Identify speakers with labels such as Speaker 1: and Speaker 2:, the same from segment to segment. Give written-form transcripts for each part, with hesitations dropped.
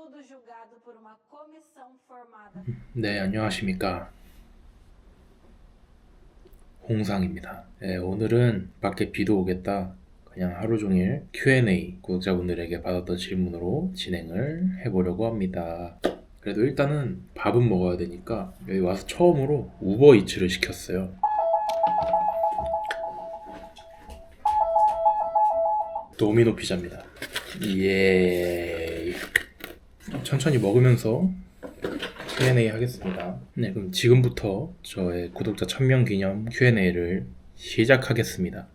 Speaker 1: tudo julgado por uma comissão formada.
Speaker 2: 네, 안녕하십니까. 홍상입니다. 네, 오늘은 밖에 비도 오겠다. 그냥 하루 종일 Q&A 구독자분들에게 받았던 질문으로 진행을 해보려고 합니다. 그래도 일단은 밥은 먹어야 되니까 여기 와서 처음으로 우버이츠를 시켰어요. 도미노 피자입니다. 예. 천천히 먹으면서 Q&A 하겠습니다. 네, 그럼 지금부터 저의 구독자 1000명 기념 Q&A를 시작하겠습니다.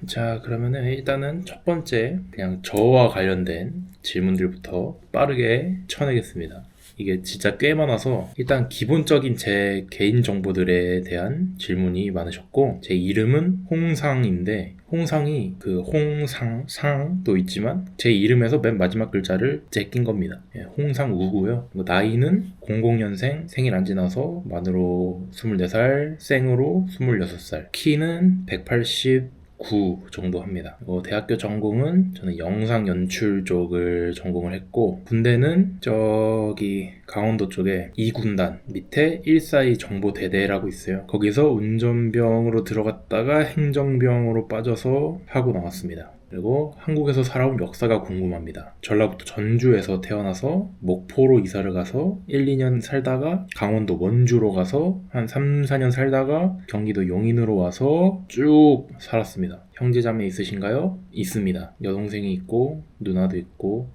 Speaker 2: 자, 그러면은 일단은 첫 번째 그냥 저와 관련된 질문들부터 빠르게 쳐내겠습니다. 이게 진짜 꽤 많아서 일단 기본적인 제 개인 정보들에 대한 질문이 많으셨고, 제 이름은 홍상인데 홍상이 그 홍상상도 있지만 제 이름에서 맨 마지막 글자를 제낀 겁니다. 예, 홍상우고요. 나이는 00년생, 생일 안 지나서 만으로 24살, 생으로 26살, 키는 189 정도 합니다. 대학교 전공은 저는 영상 연출 쪽을 전공을 했고, 군대는 저기 강원도 쪽에 2군단 밑에 142 정보대대라고 있어요. 거기서 운전병으로 들어갔다가 행정병으로 빠져서 하고 나왔습니다. 그리고 한국에서 살아온 역사가 궁금합니다. 전라북도 전주에서 태어나서 목포로 이사를 가서 1, 2년 살다가 강원도 원주로 가서 한 3, 4년 살다가 경기도 용인으로 와서 쭉 살았습니다. 형제자매 있으신가요? 있습니다. 여동생이 있고 누나도 있고.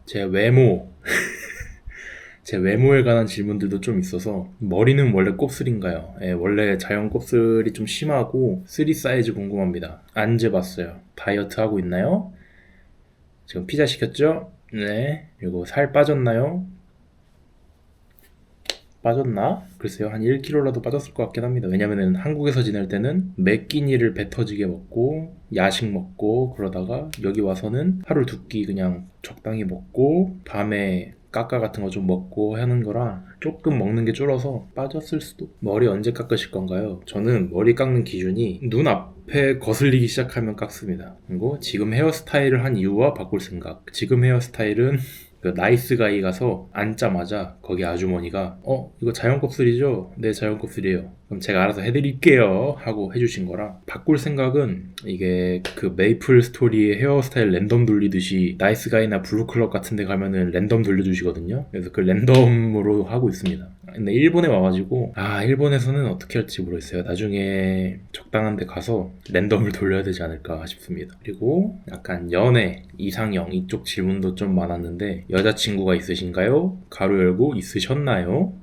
Speaker 2: 제 외모에 관한 질문들도 좀 있어서, 머리는 원래 곱슬인가요? 예, 원래 자연 곱슬이 좀 심하고 3 사이즈 궁금합니다. 안 재봤어요. 다이어트 하고 있나요? 지금 피자 시켰죠? 네. 그리고 살 빠졌나요? 빠졌나? 글쎄요, 한 1kg라도 빠졌을 것 같긴 합니다. 왜냐면은 한국에서 지낼 때는 매 끼니를 배 터지게 먹고 야식 먹고 그러다가 여기 와서는 하루 두 끼 그냥 적당히 먹고 밤에 까까 같은 거 좀 먹고 하는 거라 조금 먹는 게 줄어서 빠졌을 수도. 머리 언제 깎으실 건가요? 저는 머리 깎는 기준이 눈 앞에 거슬리기 시작하면 깎습니다. 그리고 지금 헤어스타일을 한 이유와 바꿀 생각. 지금 헤어스타일은 그 나이스 가이 가서 앉자마자 거기 아주머니가 이거 자연 곱슬이죠? 네, 자연 곱슬이에요. 그럼 제가 알아서 해드릴게요 하고 해주신 거라. 바꿀 생각은 이게 그 메이플 스토리의 헤어스타일 랜덤 돌리듯이 나이스 가이나 블루클럽 같은 데 가면은 랜덤 돌려주시거든요. 그래서 그 랜덤으로 하고 있습니다. 근데 일본에 와가지고 일본에서는 어떻게 할지 모르겠어요. 나중에 적당한 데 가서 랜덤을 돌려야 되지 않을까 싶습니다. 그리고 약간 연애, 이상형 이쪽 질문도 좀 많았는데, 여자친구가 있으신가요? 가로 열고 있으셨나요?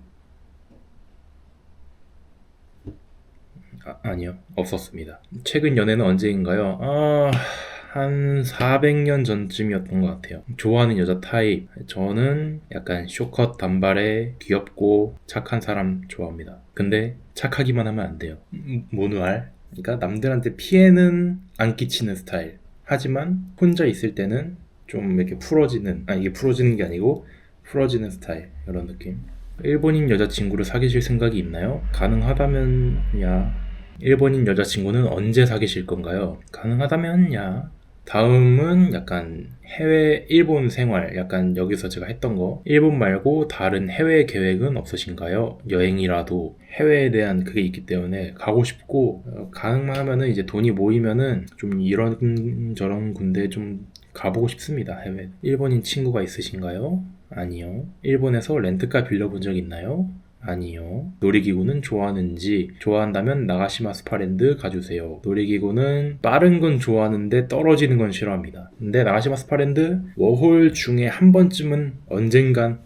Speaker 2: 아니요, 없었습니다. 최근 연애는 언제인가요? 한 400년 전쯤이었던 것 같아요. 좋아하는 여자 타입, 저는 약간 쇼컷 단발에 귀엽고 착한 사람 좋아합니다. 근데 착하기만 하면 안 돼요. 모누알. 그러니까 남들한테 피해는 안 끼치는 스타일. 하지만 혼자 있을 때는 좀 이렇게 이게 풀어지는 게 아니고 풀어지는 스타일, 이런 느낌. 일본인 여자친구를 사귀실 생각이 있나요? 가능하다면 야. 일본인 여자친구는 언제 사귀실 건가요? 가능하다면 야. 다음은 약간 일본 생활, 약간 여기서 제가 했던 거, 일본 말고 다른 해외 계획은 없으신가요? 여행이라도 해외에 대한 그게 있기 때문에 가고 싶고, 가능만 하면은 이제 돈이 모이면은 좀 이런저런 군데 좀 가보고 싶습니다. 해외. 일본인 친구가 있으신가요? 아니요. 일본에서 렌트카 빌려본 적 있나요? 아니요. 놀이기구는 좋아하는지, 좋아한다면 나가시마 스파랜드 가주세요. 놀이기구는 빠른 건 좋아하는데 떨어지는 건 싫어합니다. 근데 나가시마 스파랜드 워홀 중에 한 번쯤은 언젠간.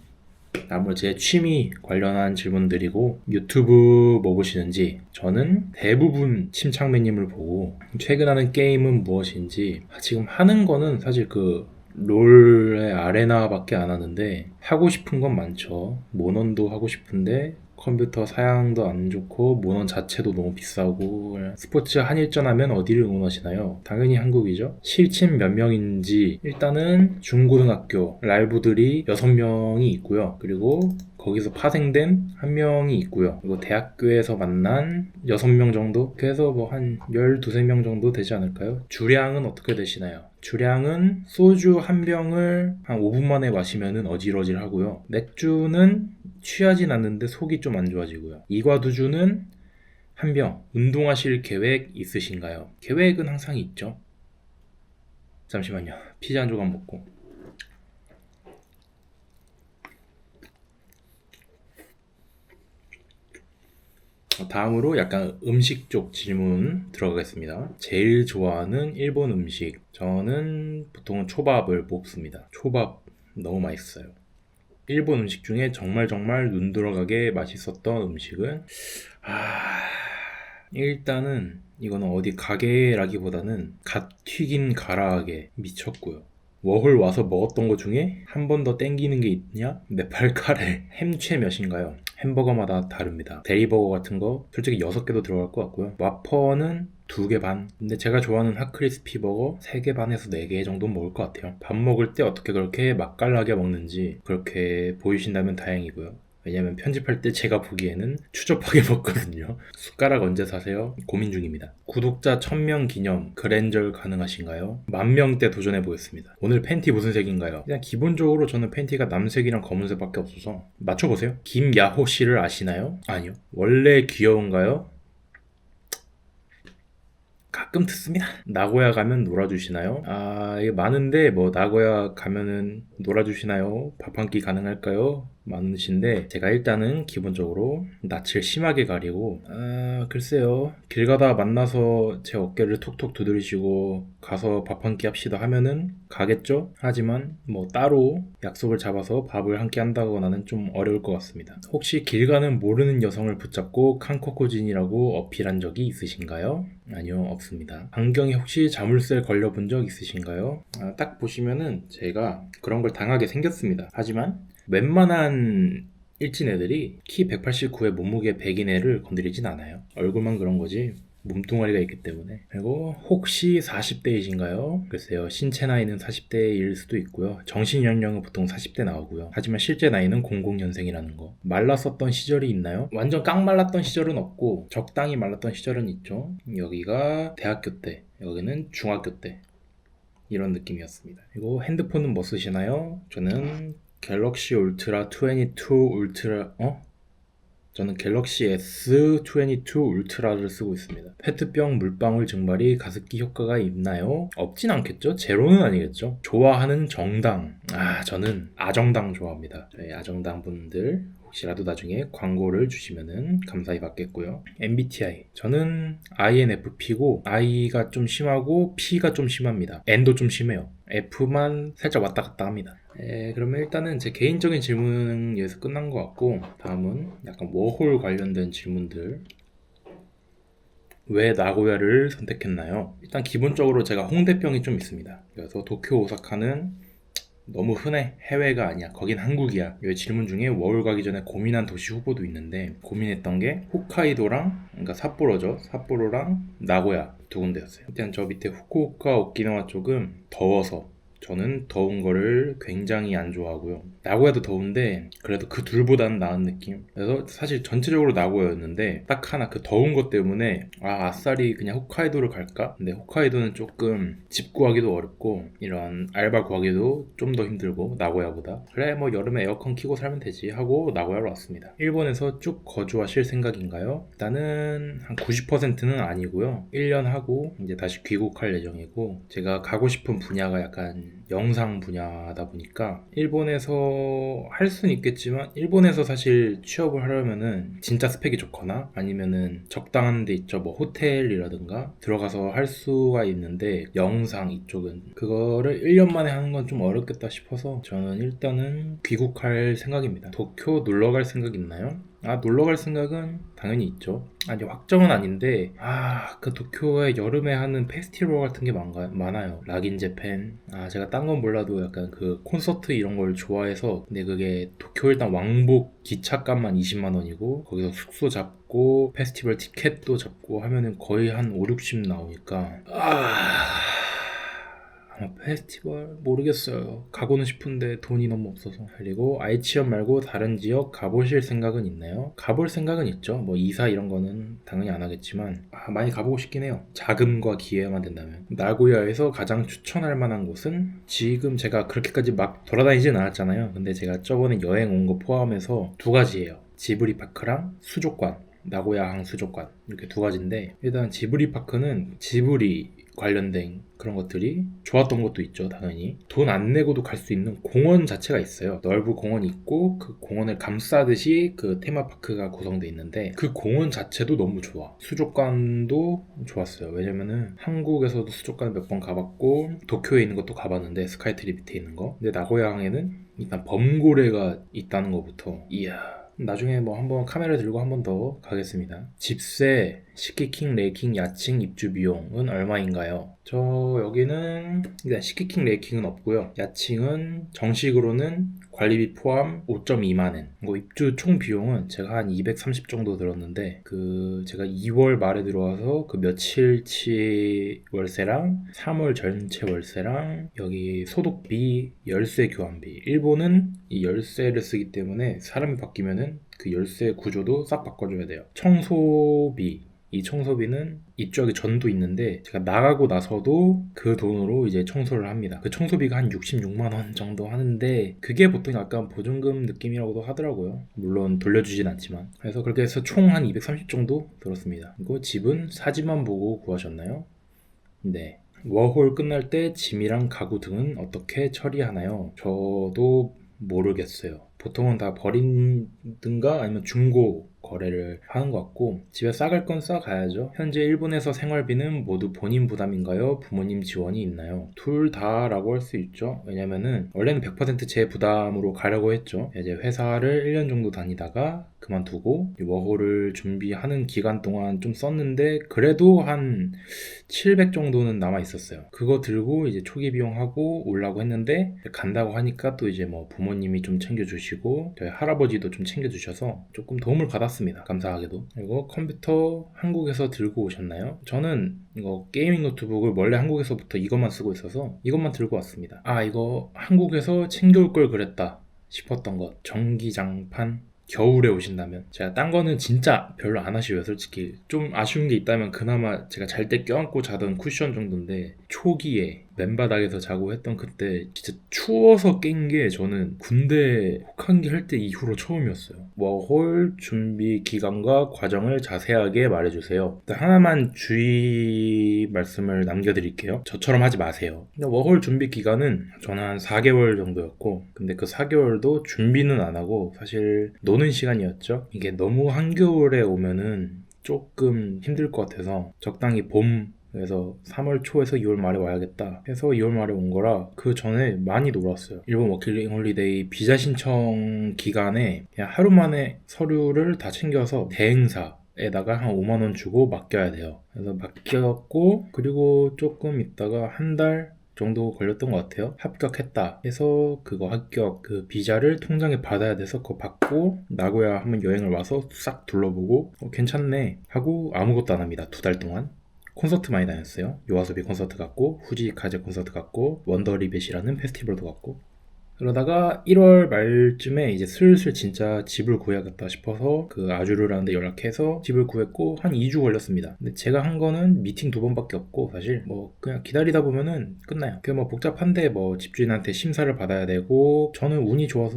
Speaker 2: 아무래도 제 취미 관련한 질문들이고, 유튜브 뭐 보시는지, 저는 대부분 침착맨님을 보고, 최근 하는 게임은 무엇인지, 지금 하는 거는 사실 그 롤의 아레나밖에 안 하는데 하고 싶은 건 많죠. 모넌도 하고 싶은데 컴퓨터 사양도 안 좋고 모넌 자체도 너무 비싸고. 스포츠 한일전 하면 어디를 응원하시나요? 당연히 한국이죠. 실친 몇 명인지 일단은 중고등학교 랄부들이 6명이 있고요. 그리고 거기서 파생된 한 명이 있고요. 그리고 대학교에서 만난 6명 정도? 그래서 뭐 한 12, 3명 정도 되지 않을까요? 주량은 어떻게 되시나요? 주량은 소주 한 병을 한 5분 만에 마시면 어질어질 하고요. 맥주는 취하진 않는데 속이 좀 안 좋아지고요. 이과두주는 한 병. 운동하실 계획 있으신가요? 계획은 항상 있죠. 잠시만요. 피자 한 조각 먹고. 다음으로 약간 음식 쪽 질문 들어가겠습니다. 제일 좋아하는 일본 음식. 저는 보통 초밥을 뽑습니다. 초밥 너무 맛있어요. 일본 음식 중에 정말 눈 들어가게 맛있었던 음식은 일단은 이거는 어디 가게라기보다는 갓 튀긴 가라아게 미쳤고요. 워홀 와서 먹었던 것 중에 한 번 더 땡기는 게 있냐? 네팔 카레. 햄최 몇인가요? 햄버거마다 다릅니다. 대리버거 같은 거 솔직히 6개도 들어갈 것 같고요. 와퍼는 2개 반. 근데 제가 좋아하는 핫크리스피 버거 3개 반에서 4개 정도는 먹을 것 같아요. 밥 먹을 때 어떻게 그렇게 맛깔나게 먹는지 그렇게 보이신다면 다행이고요. 왜냐면 편집할 때 제가 보기에는 추접하게 먹거든요. 숟가락 언제 사세요? 고민 중입니다. 구독자 1000명 기념 그랜절 가능하신가요? 10,000명 때 도전해 보겠습니다. 오늘 팬티 무슨 색인가요? 그냥 기본적으로 저는 팬티가 남색이랑 검은색밖에 없어서 맞춰보세요. 김야호 씨를 아시나요? 아니요. 원래 귀여운가요? 가끔 듣습니다. 나고야 가면 놀아주시나요? 이게 많은데 뭐 나고야 가면은 놀아주시나요? 밥 한 끼 가능할까요? 많으신데 제가 일단은 기본적으로 낯을 심하게 가리고 글쎄요. 길 가다 만나서 제 어깨를 톡톡 두드리시고 가서 밥 한 끼 합시다 하면은 가겠죠? 하지만 뭐 따로 약속을 잡아서 밥을 한 끼 한다거나는 좀 어려울 것 같습니다. 혹시 길 가는 모르는 여성을 붙잡고 칸코코진이라고 어필한 적이 있으신가요? 아니요, 없습니다. 안경에 혹시 자물쇠 걸려본 적 있으신가요? 딱 보시면은 제가 그런 걸 당하게 생겼습니다. 하지만 웬만한 일진 애들이 키 189에 몸무게 100인 애를 건드리진 않아요. 얼굴만 그런 거지 몸뚱아리가 있기 때문에. 그리고 혹시 40대이신가요? 글쎄요, 신체 나이는 40대일 수도 있고요. 정신 연령은 보통 40대 나오고요. 하지만 실제 나이는 00년생이라는 거. 말랐었던 시절이 있나요? 완전 깡 말랐던 시절은 없고 적당히 말랐던 시절은 있죠. 여기가 대학교 때, 여기는 중학교 때 이런 느낌이었습니다. 그리고 핸드폰은 뭐 쓰시나요? 저는 갤럭시 울트라 22 울트라 저는 갤럭시 S22 울트라를 쓰고 있습니다. 페트병 물방울 증발이 가습기 효과가 있나요? 없진 않겠죠? 제로는 아니겠죠? 좋아하는 정당. 저는 아정당 좋아합니다. 저희 아정당 분들 혹시라도 나중에 광고를 주시면은 감사히 받겠고요. MBTI. 저는 INFP고 I가 좀 심하고 P가 좀 심합니다. N도 좀 심해요. F만 살짝 왔다 갔다 합니다. 그러면 일단은 제 개인적인 질문은 여기서 끝난 것 같고 다음은 약간 워홀 관련된 질문들. 왜 나고야를 선택했나요? 일단 기본적으로 제가 홍대병이 좀 있습니다. 그래서 도쿄, 오사카는 너무 흔해. 해외가 아니야. 거긴 한국이야. 이 질문 중에 워홀 가기 전에 고민한 도시 후보도 있는데 고민했던 게 홋카이도랑 그러니까 삿포로죠. 삿포로랑 나고야 2군데였어요. 일단 저 밑에 후쿠오카, 오키나와 쪽은 더워서 저는 더운 거를 굉장히 안 좋아하고요. 나고야도 더운데 그래도 그 둘보다는 나은 느낌. 그래서 사실 전체적으로 나고야였는데 딱 하나 그 더운 것 때문에 아싸리 그냥 홋카이도를 갈까? 근데 홋카이도는 조금 집 구하기도 어렵고 이런 알바 구하기도 좀 더 힘들고 나고야보다. 그래 뭐 여름에 에어컨 켜고 살면 되지 하고 나고야로 왔습니다. 일본에서 쭉 거주하실 생각인가요? 일단은 한 90%는 아니고요. 1년 하고 이제 다시 귀국할 예정이고 제가 가고 싶은 분야가 약간 영상 분야다 보니까 일본에서 할 수는 있겠지만 일본에서 사실 취업을 하려면은 진짜 스펙이 좋거나 아니면은 적당한 데 있죠. 뭐 호텔이라든가 들어가서 할 수가 있는데 영상 이쪽은 그거를 1년 만에 하는 건 좀 어렵겠다 싶어서 저는 일단은 귀국할 생각입니다. 도쿄 놀러 갈 생각 있나요? 놀러 갈 생각은 당연히 있죠. 아니, 확정은 아닌데, 그 도쿄에 여름에 하는 페스티벌 같은 게 많아요. 락인 재팬. 제가 딴 건 몰라도 약간 그 콘서트 이런 걸 좋아해서, 근데 그게 도쿄 일단 왕복 기차값만 20만 원이고, 거기서 숙소 잡고, 페스티벌 티켓도 잡고 하면은 거의 한 5, 60 나오니까, 페스티벌 모르겠어요. 가고는 싶은데 돈이 너무 없어서. 그리고 아이치현 말고 다른 지역 가보실 생각은 있나요? 가볼 생각은 있죠. 뭐 이사 이런 거는 당연히 안 하겠지만 많이 가보고 싶긴 해요. 자금과 기회만 된다면. 나고야에서 가장 추천할 만한 곳은 지금 제가 그렇게까지 막 돌아다니진 않았잖아요. 근데 제가 저번에 여행 온 거 포함해서 두 가지예요. 지브리 파크랑 수족관. 나고야항 수족관 이렇게 두 가지인데, 일단 지브리 파크는 지브리 관련된 그런 것들이 좋았던 것도 있죠. 당연히 돈 안 내고도 갈 수 있는 공원 자체가 있어요. 넓은 공원이 있고 그 공원을 감싸듯이 그 테마파크가 구성되어 있는데, 그 공원 자체도 너무 좋아. 수족관도 좋았어요. 왜냐면은 한국에서도 수족관 몇 번 가봤고 도쿄에 있는 것도 가봤는데, 스카이트리 밑에 있는 거. 근데 나고야항에는 일단 범고래가 있다는 것부터, 이야, 나중에 뭐 한번 카메라 들고 한 번 더 가겠습니다. 집세, 시키킹, 레이킹, 야칭 입주 비용은 얼마인가요? 여기는 일단 시키킹, 레이킹은 없고요. 야칭은 정식으로는 관리비 포함 5.2만원. 입주 총 비용은 제가 한 230 정도 들었는데, 제가 2월 말에 들어와서 그 며칠치 월세랑 3월 전체 월세랑 여기 소독비, 열쇠 교환비. 일본은 이 열쇠를 쓰기 때문에 사람이 바뀌면은 그 열쇠 구조도 싹 바꿔줘야 돼요. 청소비, 이 청소비는 입주하기 전도 있는데 제가 나가고 나서도 그 돈으로 이제 청소를 합니다. 그 청소비가 한 66만 원 정도 하는데, 그게 보통 약간 보증금 느낌이라고도 하더라고요. 물론 돌려주진 않지만. 그래서 그렇게 해서 총 한 230 정도 들었습니다. 그리고 집은 사진만 보고 구하셨나요? 네. 워홀 끝날 때 짐이랑 가구 등은 어떻게 처리하나요? 저도 모르겠어요. 보통은 다 버린든가 아니면 중고 거래를 하는 것 같고, 집에 싸갈 건 싸가야죠. 현재 일본에서 생활비는 모두 본인 부담인가요? 부모님 지원이 있나요? 둘 다라고 할 수 있죠. 왜냐면은 원래는 100% 제 부담으로 가려고 했죠. 이제 회사를 1년 정도 다니다가 그만두고 워홀을 준비하는 기간 동안 좀 썼는데, 그래도 한 700 정도는 남아 있었어요. 그거 들고 이제 초기 비용하고 오려고 했는데, 간다고 하니까 또 이제 뭐 부모님이 좀 챙겨주시고 저희 할아버지도 좀 챙겨주셔서 조금 도움을 받았습니다. 감사하게도. 그리고 컴퓨터 한국에서 들고 오셨나요? 저는 이거 게이밍 노트북을 원래 한국에서부터 이것만 쓰고 있어서 이것만 들고 왔습니다. 이거 한국에서 챙겨올 걸 그랬다 싶었던 것, 전기장판. 겨울에 오신다면. 제가 딴 거는 진짜 별로 안 아쉬워요. 솔직히 좀 아쉬운 게 있다면 그나마 제가 잘 때 껴안고 자던 쿠션 정도인데, 초기에 맨바닥에서 자고 했던 그때 진짜 추워서 깬 게 저는 군대 혹한기 할 때 이후로 처음이었어요. 워홀 준비 기간과 과정을 자세하게 말해주세요. 일단 하나만 주의 말씀을 남겨드릴게요. 저처럼 하지 마세요. 워홀 준비 기간은 저는 한 4개월 정도였고, 근데 그 4개월도 준비는 안 하고 사실 노는 시간이었죠. 이게 너무 한겨울에 오면은 조금 힘들 것 같아서 적당히 그래서 3월 초에서 2월 말에 와야겠다 해서 2월 말에 온 거라, 그 전에 많이 놀았어요. 일본 워킹 홀리데이 비자 신청 기간에 그냥 하루 만에 서류를 다 챙겨서 대행사에다가 한 5만 원 주고 맡겨야 돼요. 그래서 맡겼고, 그리고 조금 있다가 한 달 정도 걸렸던 것 같아요. 합격했다 해서 그거 합격 그 비자를 통장에 받아야 돼서 그거 받고 나고야 한번 여행을 와서 싹 둘러보고 괜찮네 하고 아무것도 안 합니다. 2달 동안. 콘서트 많이 다녔어요. 요아소비 콘서트 갔고, 후지카제 콘서트 갔고, 원더리벳이라는 페스티벌도 갔고. 그러다가 1월 말쯤에 이제 슬슬 진짜 집을 구해야겠다 싶어서 그 아주르라는 데 연락해서 집을 구했고, 한 2주 걸렸습니다. 근데 제가 한 거는 미팅 2번밖에 없고, 사실 뭐 그냥 기다리다 보면은 끝나요. 그게 뭐 복잡한데 뭐 집주인한테 심사를 받아야 되고, 저는 운이 좋아서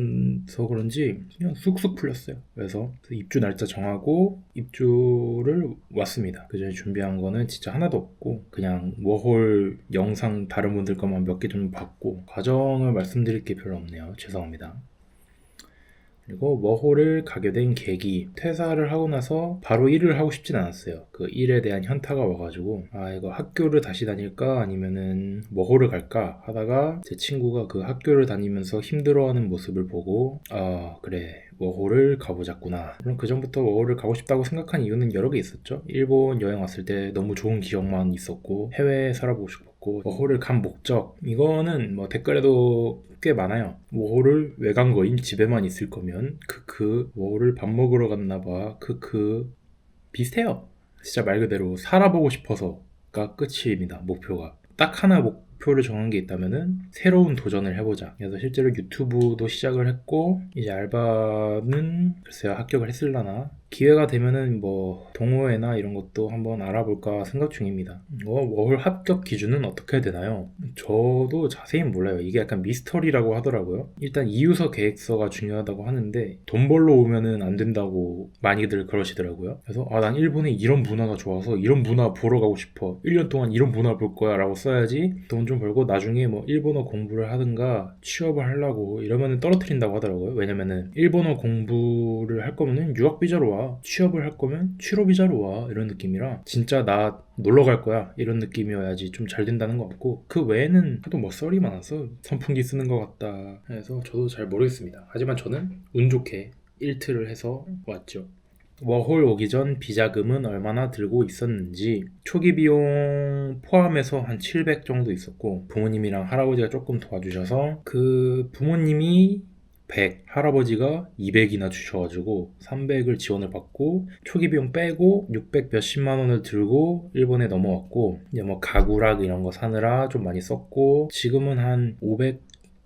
Speaker 2: 그런지 그냥 쑥쑥 풀렸어요. 그래서 입주 날짜 정하고 입주를 왔습니다. 그 전에 준비한 거는 진짜 하나도 없고, 그냥 워홀 영상 다른 분들 것만 몇 개 좀 봤고, 과정을 말씀드릴 게 별로 없네요. 죄송합니다. 그리고 워홀을 가게 된 계기, 퇴사를 하고 나서 바로 일을 하고 싶진 않았어요. 그 일에 대한 현타가 와가지고 이거 학교를 다시 다닐까 아니면은 워홀을 갈까 하다가 제 친구가 그 학교를 다니면서 힘들어하는 모습을 보고 그래 워홀을 가보자꾸나. 물론 그 전부터 워홀을 가고 싶다고 생각한 이유는 여러 개 있었죠. 일본 여행 왔을 때 너무 좋은 기억만 있었고 해외에 살아보고 싶었고, 워홀을 간 목적, 이거는 뭐 댓글에도 꽤 많아요. 워홀을 왜 간 거임? 집에만 있을 거면. 워홀을 밥 먹으러 갔나봐. 비슷해요. 진짜 말 그대로 살아보고 싶어서가 끝입니다. 목표가 딱 하나 목표를 정한 게 있다면은 새로운 도전을 해보자. 그래서 실제로 유튜브도 시작을 했고, 이제 알바는 글쎄요 합격을 했을라나, 기회가 되면은 뭐 동호회나 이런 것도 한번 알아볼까 생각 중입니다. 워홀 합격 기준은 어떻게 되나요? 저도 자세히 몰라요. 이게 약간 미스터리라고 하더라고요. 일단 이유서 계획서가 중요하다고 하는데 돈 벌러 오면은 안 된다고 많이들 그러시더라고요. 그래서 난 일본에 이런 문화가 좋아서 이런 문화 보러 가고 싶어, 1년 동안 이런 문화 볼 거야 라고 써야지 돈 좀 벌고 나중에 뭐 일본어 공부를 하든가 취업을 하려고 이러면은 떨어뜨린다고 하더라고요. 왜냐면은 일본어 공부를 할 거면은 유학 비자로 와, 취업을 할 거면 취로 비자로 와, 이런 느낌이라 진짜 나 놀러 갈 거야 이런 느낌이어야지 좀 잘 된다는 것 같고, 그 외에는 하도 뭐 썰이 많아서 선풍기 쓰는 것 같다 해서 저도 잘 모르겠습니다. 하지만 저는 운 좋게 1트를 해서 왔죠. 워홀 오기 전 비자금은 얼마나 들고 있었는지, 초기 비용 포함해서 한 700 정도 있었고, 부모님이랑 할아버지가 조금 도와주셔서 그 부모님이 100, 할아버지가 200이나 주셔가지고 300을 지원을 받고 초기 비용 빼고 600 몇십만 원을 들고 일본에 넘어왔고, 이제 뭐 가구락 이런 거 사느라 좀 많이 썼고, 지금은 한 500,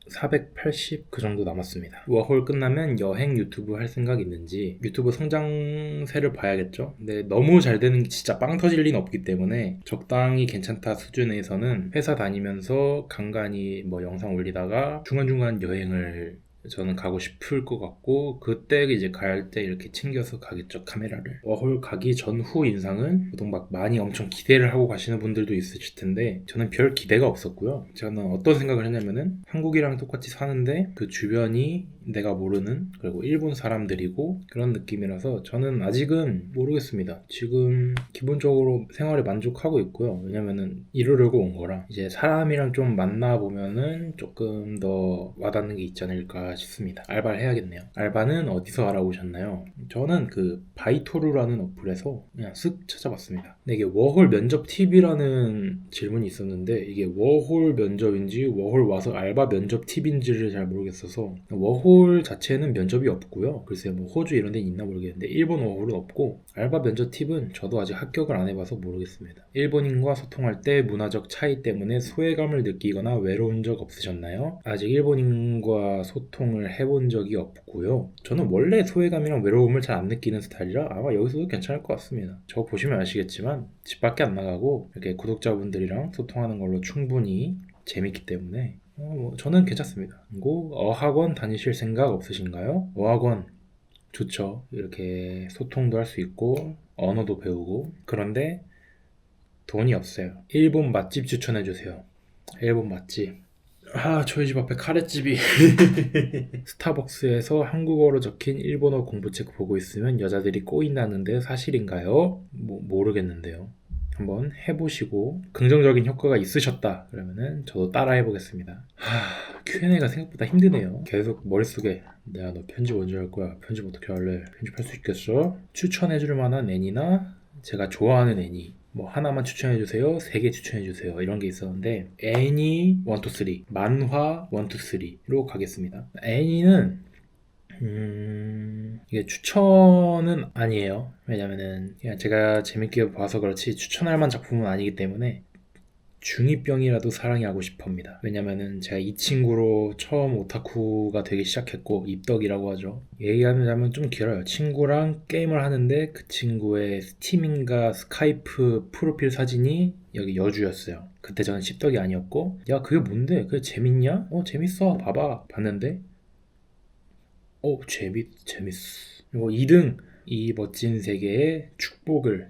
Speaker 2: 480 그 정도 남았습니다. 워홀 끝나면 여행 유튜브 할 생각 있는지, 유튜브 성장세를 봐야겠죠. 근데 너무 잘 되는 게 진짜 빵 터질 리는 없기 때문에 적당히 괜찮다 수준에서는 회사 다니면서 간간히 뭐 영상 올리다가 중간중간 여행을 저는 가고 싶을 것 같고, 그때 이제 갈 때 이렇게 챙겨서 가겠죠, 카메라를. 워홀 가기 전후 인상은 보통 막 많이 엄청 기대를 하고 가시는 분들도 있으실 텐데 저는 별 기대가 없었고요. 저는 어떤 생각을 했냐면은 한국이랑 똑같이 사는데 그 주변이 내가 모르는, 그리고 일본 사람들이고 그런 느낌이라서 저는 아직은 모르겠습니다. 지금 기본적으로 생활에 만족하고 있고요. 왜냐면은 이러려고 온 거라, 이제 사람이랑 좀 만나보면은 조금 더 와닿는 게 있지 않을까 싶습니다. 알바를 해야겠네요. 알바는 어디서 알아보셨나요? 저는 그 바이토루라는 어플에서 그냥 쓱 찾아봤습니다. 근데 이게 워홀 면접 팁이라는 질문이 있었는데 이게 워홀 면접인지 워홀 와서 알바 면접 팁인지를 잘 모르겠어서, 워홀 자체는 면접이 없고요. 글쎄요 뭐 호주 이런 데 있나 모르겠는데 일본 워홀은 없고, 알바 면접 팁은 저도 아직 합격을 안 해봐서 모르겠습니다. 일본인과 소통할 때 문화적 차이 때문에 소외감을 느끼거나 외로운 적 없으셨나요? 아직 일본인과 소통을 해본 적이 없고요. 저는 원래 소외감이랑 외로움을 잘 안 느끼는 스타일이라 아마 여기서도 괜찮을 것 같습니다. 저 보시면 아시겠지만 집 밖에 안 나가고 이렇게 구독자분들이랑 소통하는 걸로 충분히 재밌기 때문에 저는 괜찮습니다. 그리고 어학원 다니실 생각 없으신가요? 어학원 좋죠. 이렇게 소통도 할 수 있고 언어도 배우고. 그런데 돈이 없어요. 일본 맛집 추천해주세요. 일본 맛집. 저희 집 앞에 카레집이 스타벅스에서 한국어로 적힌 일본어 공부책 보고 있으면 여자들이 꼬인다는데 사실인가요? 모르겠는데요. 한번 해보시고 긍정적인 효과가 있으셨다 그러면은 저도 따라 해보겠습니다. Q&A가 생각보다 힘드네요. 계속 머릿속에 내가 너 편집 언제 할 거야? 편집 어떻게 할래? 편집할 수 있겠어? 추천해줄 만한 애니나 제가 좋아하는 애니 뭐 하나만 추천해주세요, 3개 추천해주세요, 이런 게 있었는데 애니 1, 2, 3, 만화 1, 2, 3로 가겠습니다. 애니는 이게 추천은 아니에요. 왜냐면은 그냥 제가 재밌게 봐서 그렇지 추천할 만한 작품은 아니기 때문에 중2병이라도 사랑이 하고 싶어합니다. 왜냐면은 제가 이 친구로 처음 오타쿠가 되기 시작했고, 입덕이라고 하죠. 얘기하자면 좀 길어요. 친구랑 게임을 하는데 그 친구의 스팀인가 스카이프 프로필 사진이 여기 여주였어요. 그때 저는 십덕이 아니었고, 야 그게 뭔데? 그게 재밌냐? 재밌어, 봐봐. 봤는데 재밌어. 그리고 2등, 이 멋진 세계의 축복을.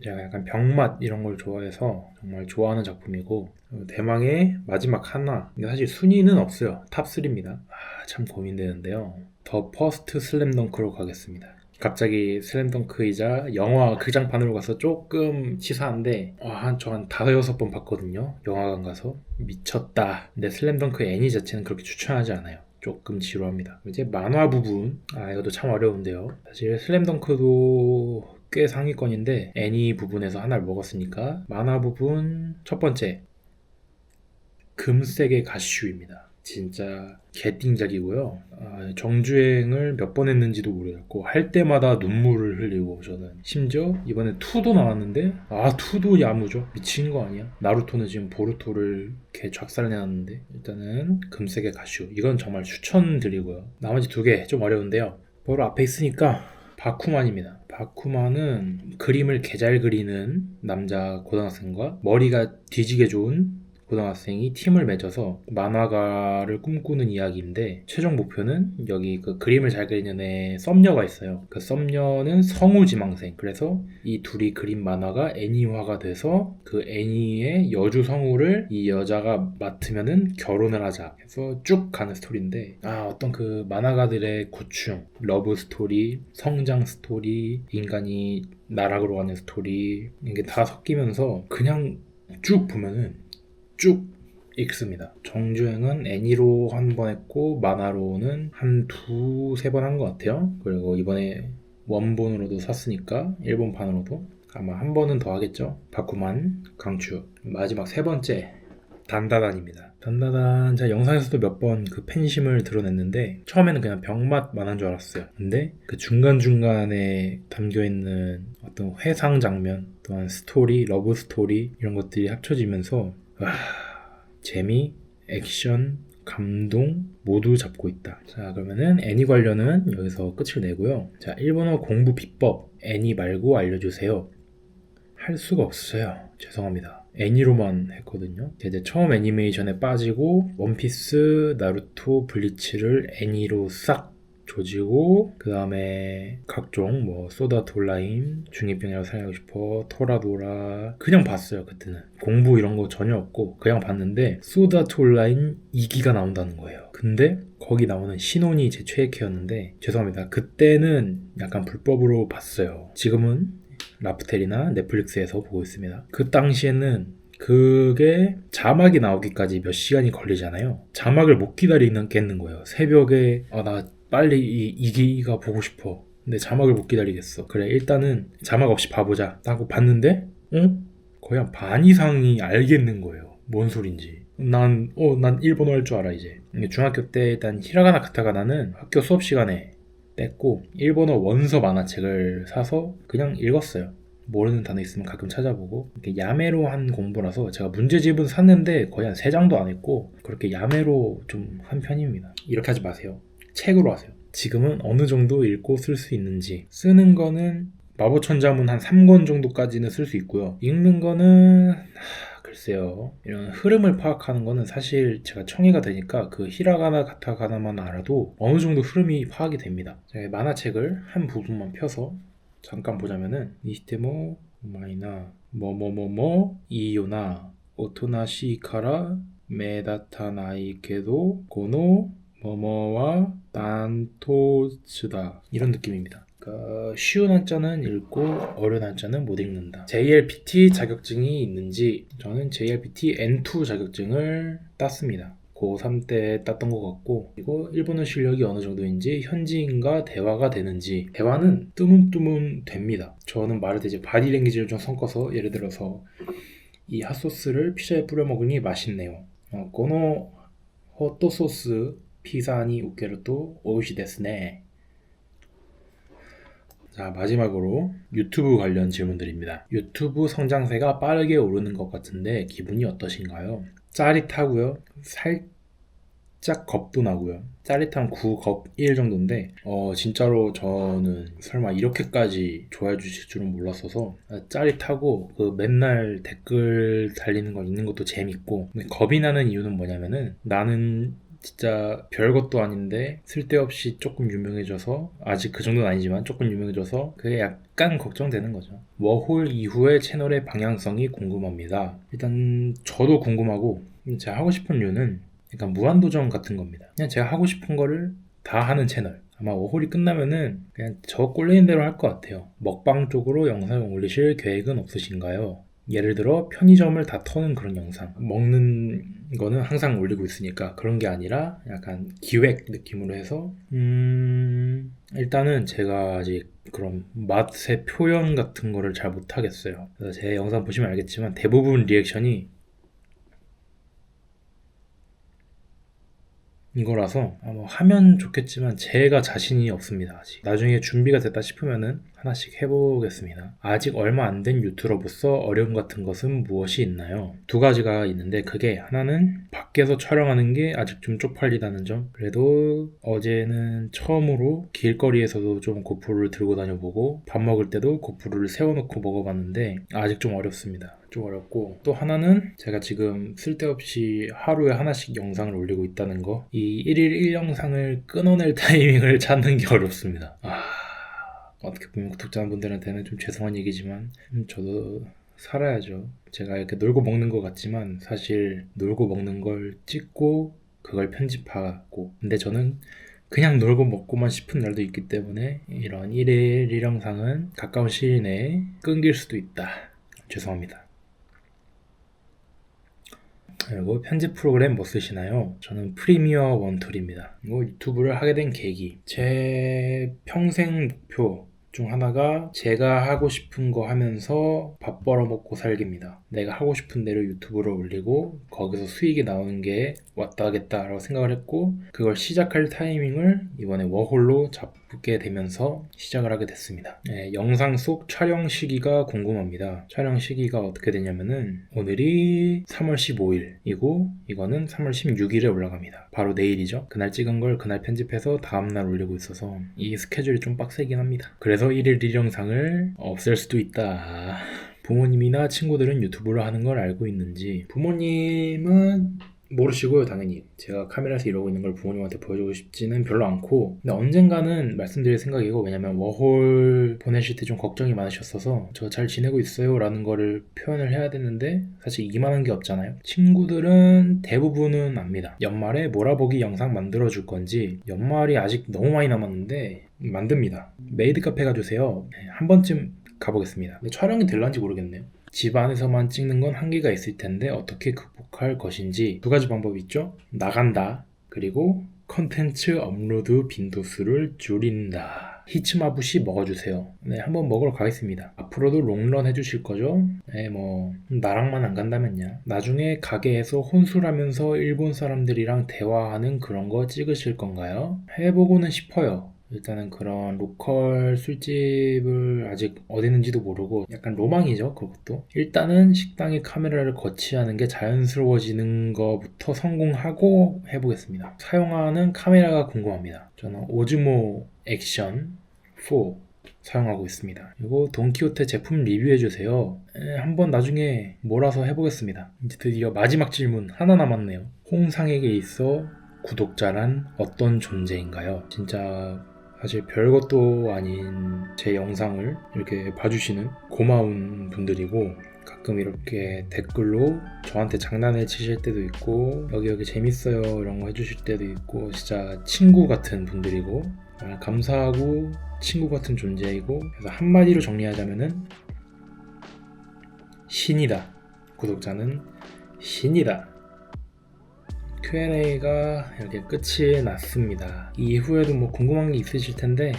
Speaker 2: 제가 약간 병맛 이런 걸 좋아해서 정말 좋아하는 작품이고, 대망의 마지막 하나. 근데 사실 순위는 없어요. 탑3입니다. 참 고민되는데요. 더 퍼스트 슬램덩크로 가겠습니다. 갑자기 슬램덩크이자 영화 극장판으로 가서 조금 치사한데 저 한 5-6번 봤거든요. 영화관 가서 미쳤다. 근데 슬램덩크 애니 자체는 그렇게 추천하지 않아요. 조금 지루합니다. 이제 만화 부분 이것도 참 어려운데요. 사실 슬램덩크도 꽤 상위권인데 애니 부분에서 하나를 먹었으니까 만화 부분 첫 번째 금색의 가슈입니다. 진짜 개띵작이고요. 정주행을 몇 번 했는지도 모르겠고 할 때마다 눈물을 흘리고 저는 심지어 이번에 2도 나왔는데 2도 야무죠. 미친 거 아니야? 나루토는 지금 보루토를 개 작살내놨는데 일단은 금색의 가슈 이건 정말 추천드리고요. 나머지 2개 좀 어려운데요. 바로 앞에 있으니까 바쿠만입니다. 바쿠만은 그림을 개 잘 그리는 남자 고등학생과 머리가 뒤지게 좋은 고등학생이 팀을 맺어서 만화가를 꿈꾸는 이야기인데 최종 목표는 여기 그 그림을 잘 그리는 애 썸녀가 있어요. 그 썸녀는 성우지망생. 그래서 이 둘이 그린 만화가 애니화가 돼서 그 애니의 여주 성우를 이 여자가 맡으면은 결혼을 하자 해서 쭉 가는 스토리인데 어떤 그 만화가들의 고충, 러브 스토리, 성장 스토리, 인간이 나락으로 가는 스토리 이게 다 섞이면서 그냥 쭉 보면은 쭉 읽습니다. 정주행은 애니로 한 번 했고 만화로는 한 2-3번 한 것 같아요. 그리고 이번에 원본으로도 샀으니까 일본판으로도 아마 한 번은 더 하겠죠. 바쿠만 강추. 마지막 3번째 단다단입니다. 단다단 제가 영상에서도 몇 번 그 팬심을 드러냈는데 처음에는 그냥 병맛 만화인 줄 알았어요. 근데 그 중간중간에 담겨있는 어떤 회상 장면 또한 스토리, 러브 스토리 이런 것들이 합쳐지면서 재미, 액션, 감동 모두 잡고 있다. 자, 그러면은 애니 관련은 여기서 끝을 내고요. 자, 일본어 공부 비법 애니 말고 알려주세요. 할 수가 없어요. 죄송합니다. 애니로만 했거든요. 이제 처음 애니메이션에 빠지고 원피스, 나루토, 블리치를 애니로 싹 조지고 그 다음에 각종 뭐 소다 돌라임, 중이병이라고 살고 싶어, 토라도라 그냥 봤어요. 그때는 공부 이런 거 전혀 없고 그냥 봤는데 소다 돌라임 2기가 나온다는 거예요. 근데 거기 나오는 신혼이 제 최애캐였는데 죄송합니다. 그때는 약간 불법으로 봤어요. 지금은 라프텔이나 넷플릭스에서 보고 있습니다. 그 당시에는 그게 자막이 나오기까지 몇 시간이 걸리잖아요. 자막을 못 기다리겠는 거예요. 새벽에 나 빨리 이 기가 보고 싶어. 근데 자막을 못 기다리겠어. 그래 일단은 자막 없이 봐보자 하고 봤는데 거의 한 반 이상이 알겠는 거예요. 뭔 소린지. 난 일본어 할 줄 알아 이제. 중학교 때 일단 히라가나 카타가나는 학교 수업 시간에 뗐고 일본어 원서 만화책을 사서 그냥 읽었어요. 모르는 단어 있으면 가끔 찾아보고 이렇게 야매로 한 공부라서 제가 문제집은 샀는데 거의 한 3장도 안 했고 그렇게 야매로 좀 한 편입니다. 이렇게 하지 마세요. 책으로 하세요. 지금은 어느 정도 읽고 쓸 수 있는지 쓰는 거는 마법천자문 한 3권 정도까지는 쓸 수 있고요. 읽는 거는 글쎄요. 이런 흐름을 파악하는 거는 사실 제가 청이가 되니까 그 히라가나 가타가나만 알아도 어느 정도 흐름이 파악이 됩니다. 제가 만화책을 한 부분만 펴서 잠깐 보자면은 니시테모 마이나 뭐뭐뭐뭐 이요나 오토나시카라 메다타나이케도 고노 뭐뭐와 단토츠다 이런 느낌입니다. 그러니까 쉬운 한자는 읽고 어려운 한자는 못 읽는다. JLPT 자격증이 있는지 저는 JLPT N2 자격증을 땄습니다. 고3 때 땄던 것 같고 그리고 일본어 실력이 어느 정도인지 현지인과 대화가 되는지 대화는 뜨문뜨문 됩니다. 저는 말할 때 이제 바디랭귀지를 좀 섞어서 예를 들어서 이 핫소스를 피자에 뿌려 먹으니 맛있네요. 고노 호토소스 피자니 우케르토 오이시 데스네. 자, 마지막으로 유튜브 관련 질문들입니다. 유튜브 성장세가 빠르게 오르는 것 같은데 기분이 어떠신가요? 짜릿하고요. 살짝 겁도 나고요. 짜릿한 9, 겁 1 정도인데 진짜로 저는 설마 이렇게까지 좋아해 주실 줄은 몰랐어서 짜릿하고 그 맨날 댓글 달리는 거 읽는 것도 재밌고 근데 겁이 나는 이유는 뭐냐면은 나는 진짜 별것도 아닌데 쓸데없이 조금 유명해져서 아직 그 정도는 아니지만 조금 유명해져서 그게 약간 걱정되는 거죠. 워홀 이후의 채널의 방향성이 궁금합니다. 일단 저도 궁금하고 제가 하고 싶은 이유는 약간 무한도전 같은 겁니다. 그냥 제가 하고 싶은 거를 다 하는 채널. 아마 워홀이 끝나면은 그냥 저 꼴리는 대로 할 것 같아요. 먹방 쪽으로 영상을 올리실 계획은 없으신가요? 예를 들어 편의점을 다 터는 그런 영상, 먹는 거는 항상 올리고 있으니까 그런 게 아니라 약간 기획 느낌으로 해서 일단은 제가 아직 그런 맛의 표현 같은 거를 잘 못하겠어요. 그래서 제 영상 보시면 알겠지만 대부분 리액션이 이거라서 뭐 하면 좋겠지만 제가 자신이 없습니다. 아직. 나중에 준비가 됐다 싶으면은 하나씩 해보겠습니다. 아직 얼마 안 된 유튜버로서 어려움 같은 것은 무엇이 있나요? 두 가지가 있는데 그게 하나는 밖에서 촬영하는 게 아직 좀 쪽팔리다는 점. 그래도 어제는 처음으로 길거리에서도 좀 고프로를 들고 다녀보고 밥 먹을 때도 고프로를 세워놓고 먹어봤는데 아직 좀 어렵습니다. 좀 어렵고 또 하나는 제가 지금 쓸데없이 하루에 하나씩 영상을 올리고 있다는 거. 이 1일 1영상을 끊어낼 타이밍을 찾는 게 어렵습니다. 어떻게 보면 구독자분들한테는 좀 죄송한 얘기지만 저도 살아야죠. 제가 이렇게 놀고 먹는 것 같지만 사실 놀고 먹는 걸 찍고 그걸 편집하고 근데 저는 그냥 놀고 먹고만 싶은 날도 있기 때문에 이런 1일 1영상은 가까운 시일 내에 끊길 수도 있다. 죄송합니다. 그리고 편집 프로그램 뭐 쓰시나요? 저는 프리미어 원툴입니다. 유튜브를 하게 된 계기, 제 평생 목표 중 하나가 제가 하고 싶은 거 하면서 밥 벌어먹고 살기입니다. 내가 하고 싶은 대로 유튜브를 올리고 거기서 수익이 나오는 게 왔다겠다라고 생각을 했고 그걸 시작할 타이밍을 이번에 워홀로 잡게 되면서 시작을 하게 됐습니다. 영상 속 촬영 시기가 궁금합니다. 촬영 시기가 어떻게 되냐면은 오늘이 3월 15일이고 이거는 3월 16일에 올라갑니다. 바로 내일이죠. 그날 찍은 걸 그날 편집해서 다음날 올리고 있어서 이 스케줄이 좀 빡세긴 합니다. 그래서 1일 1영상을 없앨 수도 있다. 부모님이나 친구들은 유튜브를 하는 걸 알고 있는지. 부모님은 모르시고요. 당연히 제가 카메라에서 이러고 있는 걸 부모님한테 보여주고 싶지는 별로 않고 근데 언젠가는 말씀드릴 생각이고 왜냐면 워홀 보내실 때 좀 걱정이 많으셨어서 저 잘 지내고 있어요 라는 거를 표현을 해야 되는데 사실 이만한 게 없잖아요. 친구들은 대부분은 압니다. 연말에 몰아보기 영상 만들어 줄 건지 연말이 아직 너무 많이 남았는데 만듭니다. 메이드 카페 가주세요. 한 번쯤 가보겠습니다. 근데 촬영이 될런지 모르겠네요. 집 안에서만 찍는 건 한계가 있을 텐데 어떻게 극복할 것인지 두 가지 방법이 있죠. 나간다. 그리고 컨텐츠 업로드 빈도수를 줄인다. 히츠마부시 먹어주세요. 네, 한번 먹으러 가겠습니다. 앞으로도 롱런 해주실 거죠? 네, 나랑만 안 간다면요. 나중에 가게에서 혼술하면서 일본 사람들이랑 대화하는 그런 거 찍으실 건가요? 해보고는 싶어요. 일단은 그런 로컬 술집을 아직 어디 있는지도 모르고 약간 로망이죠. 그것도 일단은 식당에 카메라를 거치하는 게 자연스러워지는 것부터 성공하고 해보겠습니다. 사용하는 카메라가 궁금합니다. 저는 오즈모 액션 4 사용하고 있습니다. 그리고 돈키호테 제품 리뷰해주세요. 한번 나중에 몰아서 해보겠습니다. 이제 드디어 마지막 질문 하나 남았네요. 홍상에게 있어 구독자란 어떤 존재인가요? 진짜 사실 별것도 아닌 제 영상을 이렇게 봐주시는 고마운 분들이고 가끔 이렇게 댓글로 저한테 장난을 치실 때도 있고 여기 재밌어요 이런 거 해주실 때도 있고 진짜 친구 같은 분들이고 감사하고 친구 같은 존재이고 그래서 한마디로 정리하자면은 신이다. 구독자는 신이다. Q&A가 이렇게 끝이 났습니다. 이후에도 궁금한 게 있으실 텐데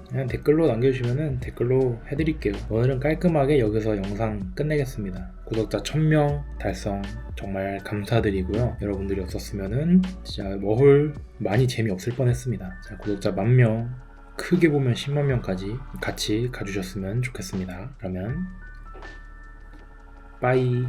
Speaker 2: 그냥 댓글로 남겨주시면 댓글로 해드릴게요. 오늘은 깔끔하게 여기서 영상 끝내겠습니다. 구독자 1000명 달성 정말 감사드리고요. 여러분들이 없었으면 진짜 워홀 많이 재미없을 뻔했습니다. 자, 구독자 10,000명 크게 보면 10만 명까지 같이 가주셨으면 좋겠습니다. 그러면 빠이.